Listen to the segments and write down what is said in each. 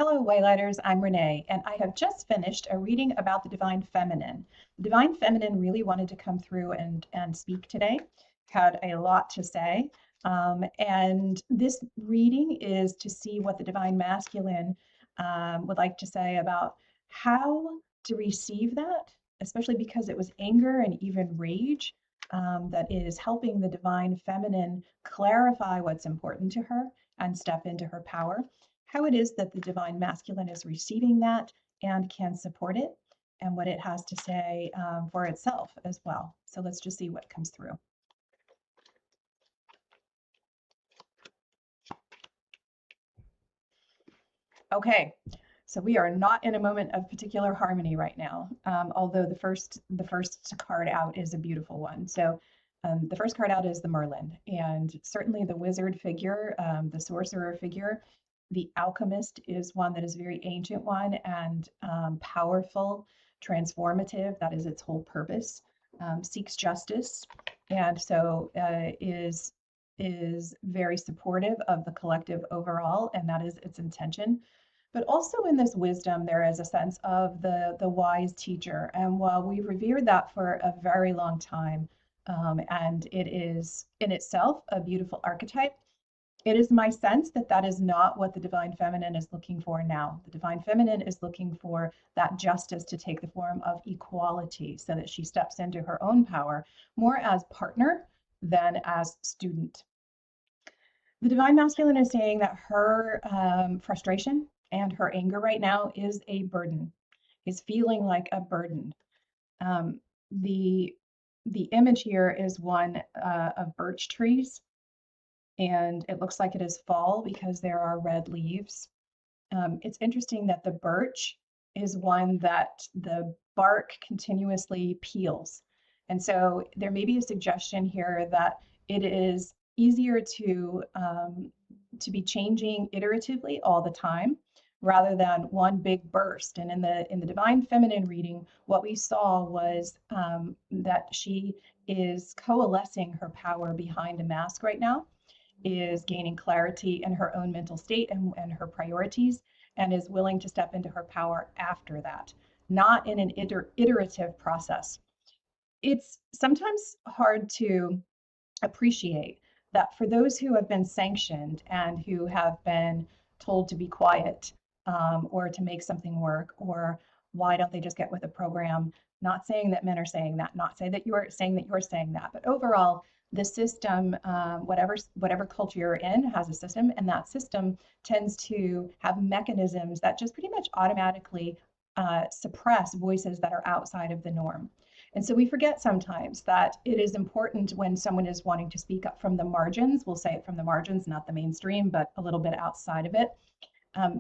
Hello, Waylighters. I'm Renee, and I have just finished a reading about the Divine Feminine. The Divine Feminine really wanted to come through and speak today, had a lot to say. And this reading is to see what the Divine Masculine would like to say about how to receive that, especially because it was anger and even rage that is helping the Divine Feminine clarify what's important to her and step into her power, how it is that the Divine Masculine is receiving that and can support it, and what it has to say for itself as well. So let's just see what comes through. Okay, so we are not in a moment of particular harmony right now, although the first card out is a beautiful one. So the first card out is the Merlin, and certainly the wizard figure, the sorcerer figure. The alchemist is one that is a very ancient one and powerful, transformative. That is its whole purpose. Seeks justice, and so is very supportive of the collective overall, and that is its intention. But also in this wisdom, there is a sense of the wise teacher. And while we revered that for a very long time, and it is in itself a beautiful archetype, it is my sense that that is not what the Divine Feminine is looking for now. The Divine Feminine is looking for that justice to take the form of equality so that she steps into her own power more as partner than as student. The Divine Masculine is saying that her frustration and her anger right now is a burden, is feeling like a burden. The image here is one of birch trees, and it looks like it is fall because there are red leaves. It's interesting that the birch is one that the bark continuously peels. And so there may be a suggestion here that it is easier to be changing iteratively all the time rather than one big burst. And in the Divine Feminine reading, what we saw was that she is coalescing her power behind a mask right now, is gaining clarity in her own mental state and her priorities, and is willing to step into her power after that, not in an iterative process. It's sometimes hard to appreciate that for those who have been sanctioned and who have been told to be quiet, or to make something work, or why don't they just get with a program? Not saying that men are saying that, not say that you're saying that, but overall, the system, whatever culture you're in, has a system, and that system tends to have mechanisms that just pretty much automatically suppress voices that are outside of the norm. And so we forget sometimes that it is important when someone is wanting to speak up from the margins, we'll say it from the margins, not the mainstream, but a little bit outside of it,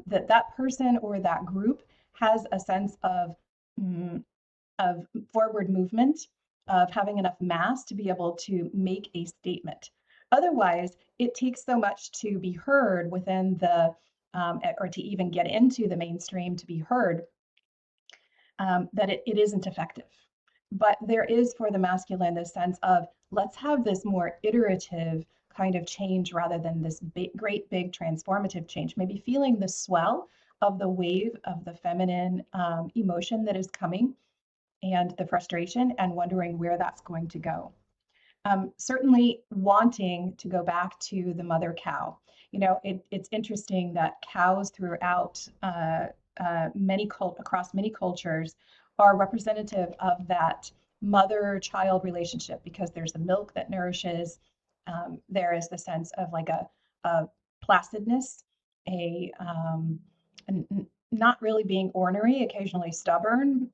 that person or that group has a sense of forward movement, of having enough mass to be able to make a statement. Otherwise, it takes so much to be heard within the, or to even get into the mainstream to be heard, that it isn't effective. But there is for the masculine this sense of, let's have this more iterative kind of change rather than this great big transformative change, maybe feeling the swell of the wave of the feminine emotion that is coming, and the frustration, and wondering where that's going to go. Certainly wanting to go back to the mother cow. You know, it's interesting that cows throughout across many cultures are representative of that mother-child relationship, because there's the milk that nourishes. There is the sense of like a placidness, not really being ornery, occasionally stubborn,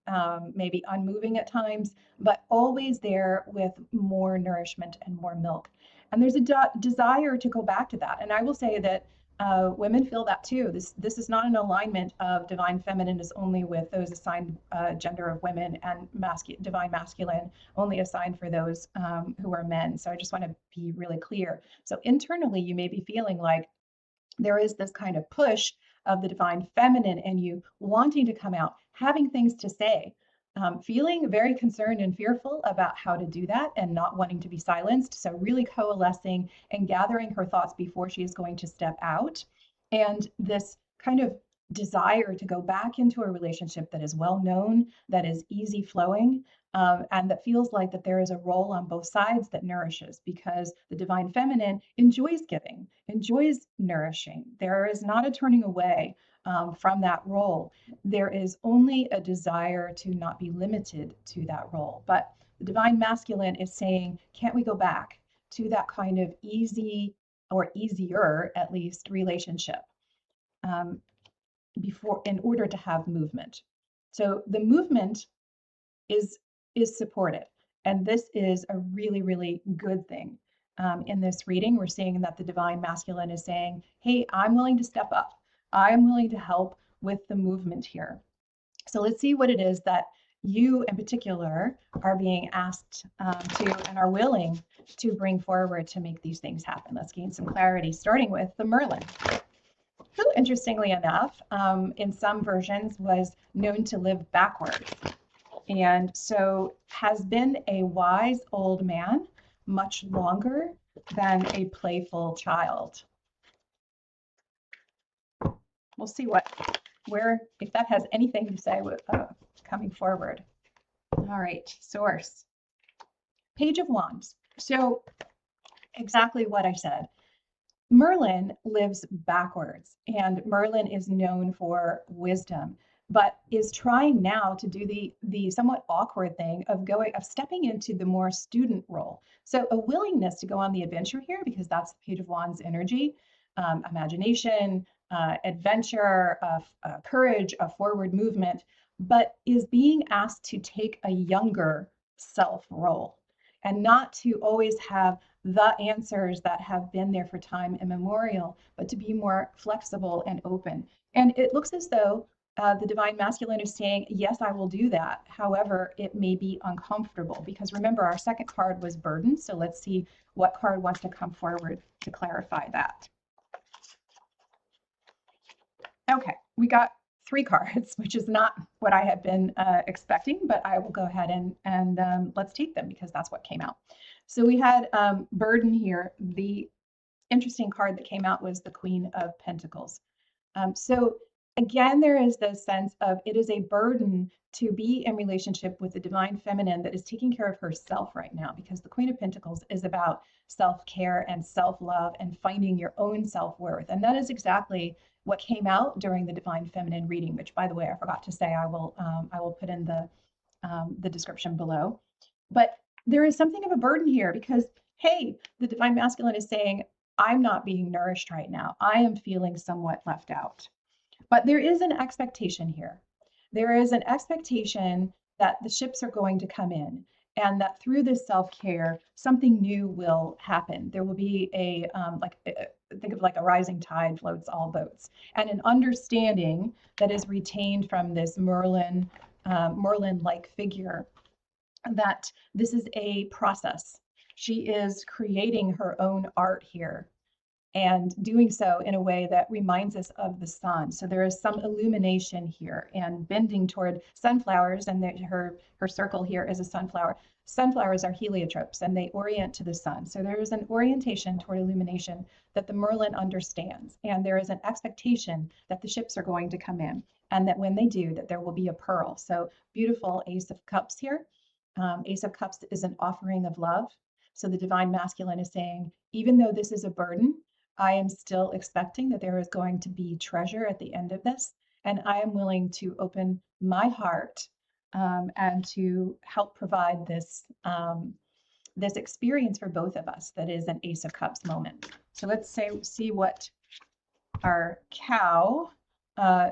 maybe unmoving at times, but always there with more nourishment and more milk. And there's a desire to go back to that. And I will say that women feel that too. This is not an alignment of Divine Feminine is only with those assigned gender of women, and Divine Masculine only assigned for those who are men. So I just want to be really clear. So internally, you may be feeling like there is this kind of push of the Divine Feminine and you wanting to come out, having things to say, feeling very concerned and fearful about how to do that and not wanting to be silenced. So really coalescing and gathering her thoughts before she is going to step out. And this kind of desire to go back into a relationship that is well known, that is easy flowing, and that feels like that there is a role on both sides that nourishes, because the divine feminine enjoys giving, enjoys nourishing. There is not a turning away from that role. There is only a desire to not be limited to that role. But the divine masculine is saying, can't we go back to that kind of easy, or easier at least, relationship? Before, in order to have movement. So the movement is supported, and this is a really, really good thing. In this reading, we're seeing that the divine masculine is saying, hey, I'm willing to step up. I'm willing to help with the movement here. So let's see what it is that you in particular are being asked to, and are willing to bring forward to make these things happen. Let's gain some clarity, starting with the Merlin, who, interestingly enough, in some versions was known to live backwards, and so has been a wise old man much longer than a playful child. We'll see if that has anything to say with coming forward. All right, source. Page of Wands. So exactly what I said. Merlin lives backwards, and Merlin is known for wisdom, but is trying now to do the somewhat awkward thing of stepping into the more student role. So a willingness to go on the adventure here, because that's the Page of Wands energy, imagination, adventure, courage, a forward movement, but is being asked to take a younger self role, and not to always have the answers that have been there for time immemorial, but to be more flexible and open. And it looks as though the divine masculine is saying, yes, I will do that. However, it may be uncomfortable, because remember, our second card was burden. So let's see what card wants to come forward to clarify that. Okay, we got 3 cards, which is not what I had been expecting, but I will go ahead and let's take them, because that's what came out. So we had burden here. The interesting card that came out was the Queen of Pentacles. So again, there is this sense of it is a burden to be in relationship with the divine feminine that is taking care of herself right now, because the Queen of Pentacles is about self-care and self-love and finding your own self-worth. And that is exactly what came out during the divine feminine reading, which, by the way, I forgot to say, I will put in the description below. But there is something of a burden here, because, hey, the divine masculine is saying, I'm not being nourished right now. I am feeling somewhat left out. But there is an expectation here. There is an expectation that the ships are going to come in, and that through this self-care, something new will happen. There will be think of like a rising tide floats all boats, and an understanding that is retained from this Merlin-like figure, that this is a process. She is creating her own art here, and doing so in a way that reminds us of the sun. So there is some illumination here and bending toward sunflowers, and her circle here is a sunflower. Sunflowers are heliotropes, and they orient to the sun. So there is an orientation toward illumination that the Merlin understands, and there is an expectation that the ships are going to come in, and that when they do, that there will be a pearl. So beautiful Ace of Cups here. Ace of Cups is an offering of love. So the divine masculine is saying, even though this is a burden, I am still expecting that there is going to be treasure at the end of this, and I am willing to open my heart and to help provide this this experience for both of us. That is an Ace of Cups moment. So let's see what our cow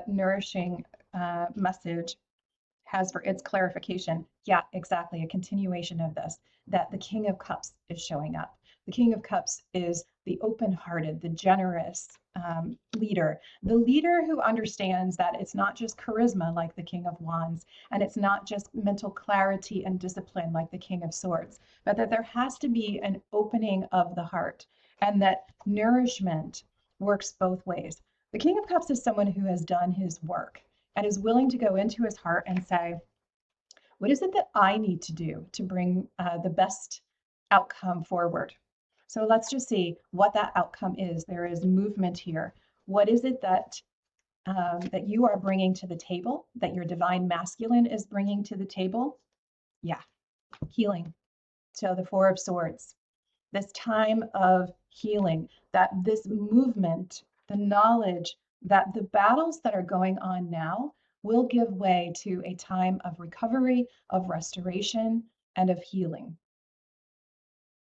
nourishing message has for its clarification. Yeah, exactly. A continuation of this, that the King of Cups is showing up. The King of Cups is the open-hearted, the generous leader, the leader who understands that it's not just charisma like the King of Wands, and it's not just mental clarity and discipline like the King of Swords, but that there has to be an opening of the heart, and that nourishment works both ways. The King of Cups is someone who has done his work and is willing to go into his heart and say, what is it that I need to do to bring the best outcome forward? So let's just see what that outcome is. There is movement here. What is it that that you are bringing to the table, that your divine masculine is bringing to the table. Yeah, healing. So the Four of Swords, this time of healing, that this movement, the knowledge that the battles that are going on now will give way to a time of recovery, of restoration, and of healing.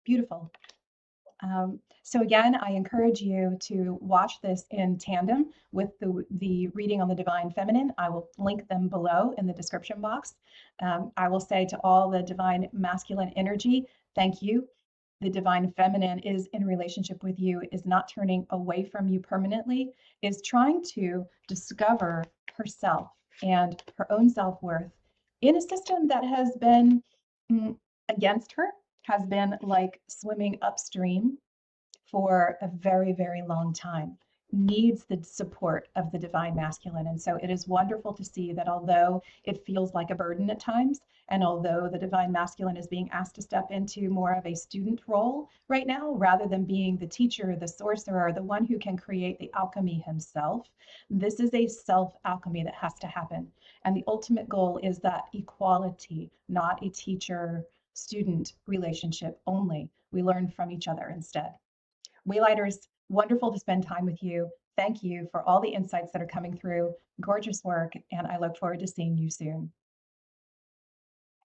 Beautiful. So again, I encourage you to watch this in tandem with the reading on the divine feminine. I will link them below in the description box. I will say to all the divine masculine energy, thank you. The divine feminine is in relationship with you, is not turning away from you permanently, is trying to discover herself and her own self-worth in a system that has been against her, has been like swimming upstream for a very, very long time, needs the support of the divine masculine. And so it is wonderful to see that although it feels like a burden at times, and although the divine masculine is being asked to step into more of a student role right now, rather than being the teacher, the sorcerer, the one who can create the alchemy himself, this is a self alchemy that has to happen. And the ultimate goal is that equality, not a teacher student relationship only. We learn from each other instead. Waylighters, wonderful to spend time with you. Thank you for all the insights that are coming through. Gorgeous work, and I look forward to seeing you soon.